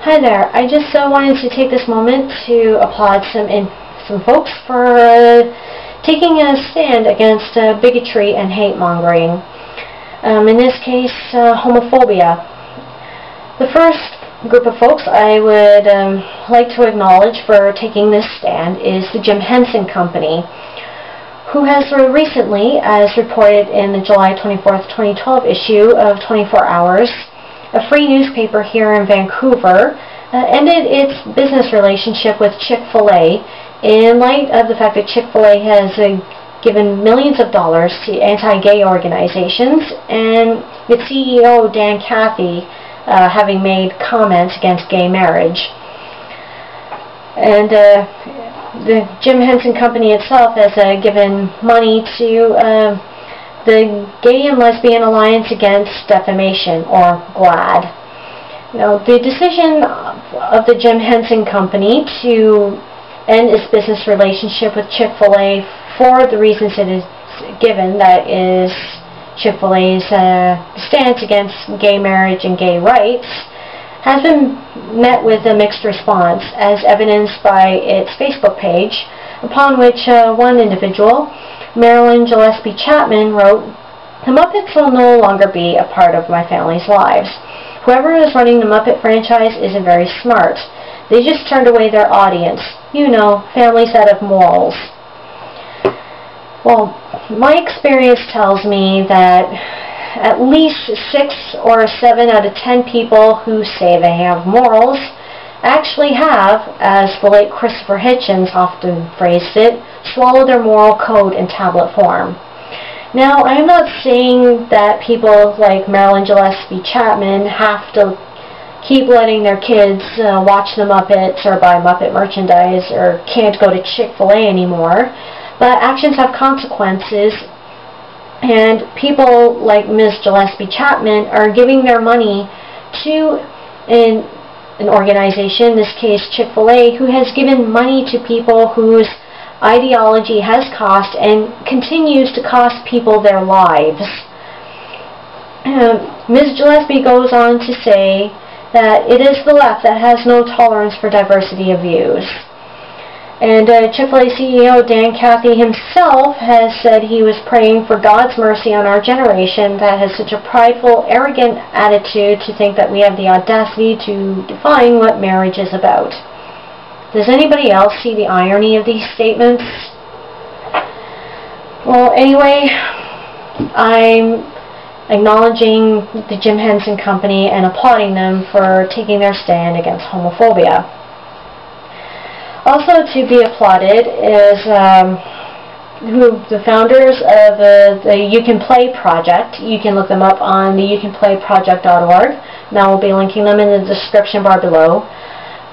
Hi there. I just wanted to take this moment to applaud some folks for taking a stand against bigotry and hate mongering. In this case, homophobia. The first group of folks I would like to acknowledge for taking this stand is the Jim Henson Company, who has recently, as reported in the July 24th, 2012 issue of 24 Hours, a free newspaper here in Vancouver, ended its business relationship with Chick-fil-A in light of the fact that Chick-fil-A has given millions of dollars to anti-gay organizations, and its CEO, Dan Cathy, having made comments against gay marriage. And the Jim Henson Company itself has given money to the Gay and Lesbian Alliance Against Defamation, or GLAAD. Now, the decision of the Jim Henson Company to end its business relationship with Chick-fil-A for the reasons it is given, that is Chick-fil-A's stance against gay marriage and gay rights, has been met with a mixed response, as evidenced by its Facebook page, upon which one individual, Marilyn Gillespie Chapman, wrote, "The Muppets will no longer be a part of my family's lives. Whoever is running the Muppet franchise isn't very smart. They just turned away their audience. You know, families that have morals." Well, my experience tells me that at least 6 or 7 out of 10 people who say they have morals actually have, as the late Christopher Hitchens often phrased it, swallow their moral code in tablet form. Now, I am not saying that people like Marilyn Gillespie Chapman have to keep letting their kids watch the Muppets or buy Muppet merchandise or can't go to Chick-fil-A anymore, but actions have consequences, and people like Ms. Gillespie Chapman are giving their money to an organization, in this case Chick-fil-A, who has given money to people whose ideology has cost and continues to cost people their lives. Ms. Gillespie goes on to say that it is the left that has no tolerance for diversity of views. And Chick-fil-A CEO Dan Cathy himself has said he was praying for God's mercy on our generation that has such a prideful, arrogant attitude to think that we have the audacity to define what marriage is about. Does anybody else see the irony of these statements? Well, anyway, I'm acknowledging the Jim Henson Company and applauding them for taking their stand against homophobia. Also to be applauded is the founders of the You Can Play project. You can look them up on the youcanplayproject.org, and I will be linking them in the description bar below.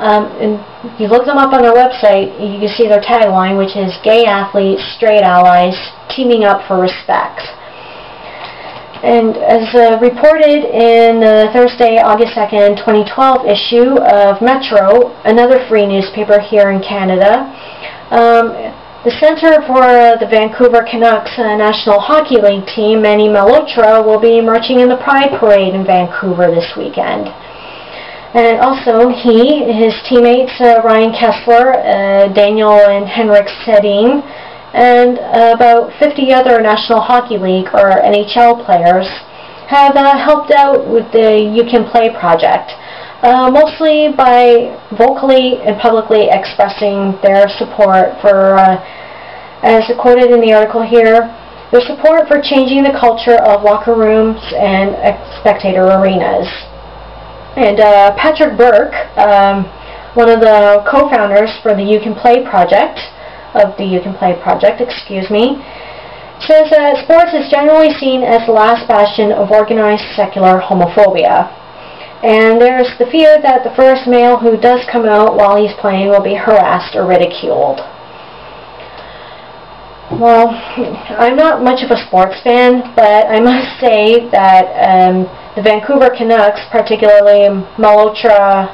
And if you look them up on their website, you can see their tagline, which is "Gay athletes, straight allies, teaming up for respect." And as reported in the Thursday, August 2nd, 2012 issue of Metro, another free newspaper here in Canada, the center for the Vancouver Canucks National Hockey League team, Manny Malhotra, will be marching in the Pride Parade in Vancouver this weekend. And also his teammates Ryan Kessler, Daniel and Henrik Sedin, and about 50 other National Hockey League or NHL players have helped out with the You Can Play project, mostly by vocally and publicly expressing their support for, as quoted in the article here, their support for changing the culture of locker rooms and spectator arenas. And Patrick Burke, one of the co-founders for the You Can Play project, says that sports is generally seen as the last bastion of organized secular homophobia. And there's the fear that the first male who does come out while he's playing will be harassed or ridiculed. Well, I'm not much of a sports fan, but I must say that the Vancouver Canucks, particularly Malhotra,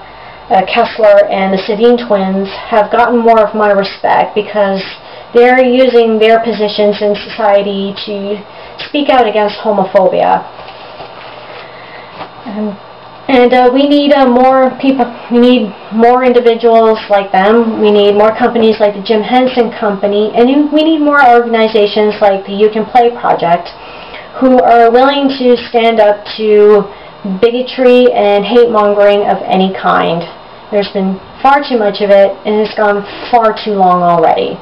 Kessler, and the Sedin twins, have gotten more of my respect because they're using their positions in society to speak out against homophobia. And we need more people. We need more individuals like them. We need more companies like the Jim Henson Company, and we need more organizations like the You Can Play Project, who are willing to stand up to bigotry and hate-mongering of any kind. There's been far too much of it, and it's gone far too long already.